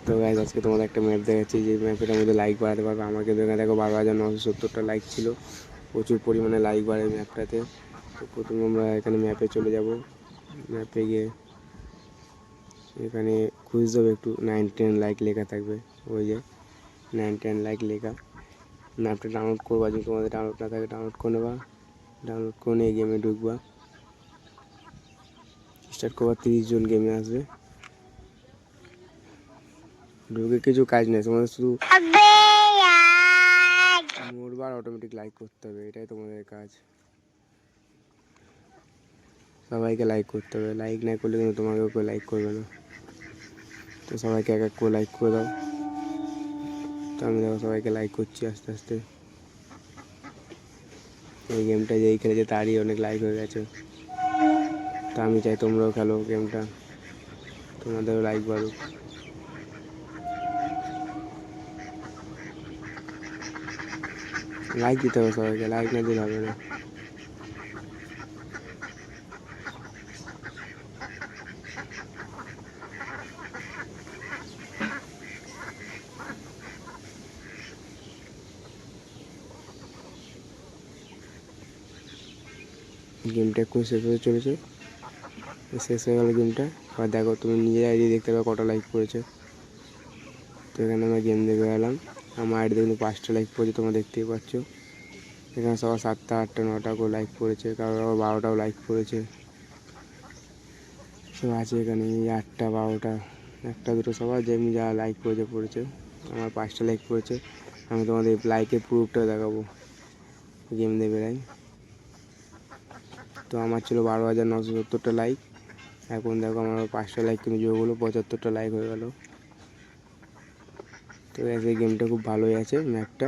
তো গাইজ আজকে তোমাদের একটা ম্যাপ দেখাচ্ছি, যে ম্যাপের মধ্যে লাইক বাড়াতে পারবে। আমাকে দেখো 12,970টা লাইক ছিল, প্রচুর পরিমাণে লাইক বাড়ে ম্যাপটাতে। তো প্রথমে আমরা এখানে ম্যাপে চলে যাব। ম্যাপে গিয়ে এখানে খুঁজতে হবে, একটু 9-10 লাইক লেখা থাকবে, ওই যে 9-10 লাইক লেখা। ম্যাপটা ডাউনলোড করবা, যদি তোমাদের ডাউনলোড না থাকে ডাউনলোড করে নেবা। ডাউনলোড করে নিয়ে গেমে ঢুকবা, স্টার্ট করবা। 30 জন গেমে আসবে, ঢুকে কিছু কাজ নেই, তোমাদের শুধু মরবার অটোমেটিক লাইক করতে হবে, এটাই তোমাদের কাজ। সবাইকে লাইক করতে হবে, লাইক না করলে কিন্তু তোমাকেও কেউ লাইক করবে না। তো সবাইকে এক এক করে লাইক করে দাও। তো আমি দেখো সবাইকে লাইক করছি আস্তে আস্তে। এই গেমটা যেই খেলেছে তারই অনেক লাইক হয়ে গেছে। তো আমি চাই তোমরাও খেলো গেমটা, তোমাদেরও লাইক বাড়ুক। লাইক দিতে হবে সবাইকে, লাইক না দিলে হবে না। গেমটা এক্ষুনি শেষ হতে চলেছে, শেষ হয়ে গেল গেমটা। আর দেখো তুমি নিজের আইডি দেখতে পাবে কটা লাইক পড়েছে। তো এখানে আমরা গেম দেখে গেলাম, আমার আইডিতে কিন্তু 5টা লাইক পড়েছে, তোমরা দেখতেই পাচ্ছ। এখানে সবার 7টা 8টা 9টা করে লাইক পড়েছে, কারোর আবার 12টাও লাইক পড়েছে। সব আছে এখানে 8টা 12টা, 1টা 2টো সবার যেমনি যা লাইক পড়েছে। আমার 5টা লাইক পড়েছে। আমি তোমাদের লাইকের প্রুফটা দেখাবো গেম দিয়ে বেড়াই। তো আমার ছিল 12,970টা লাইক, এখন দেখো আমার 5টা লাইক কিন্তু যোগ হলো, 75টা লাইক হয়ে গেল। তো এই গেমটা খুব ভালোই আছে ম্যাপটা।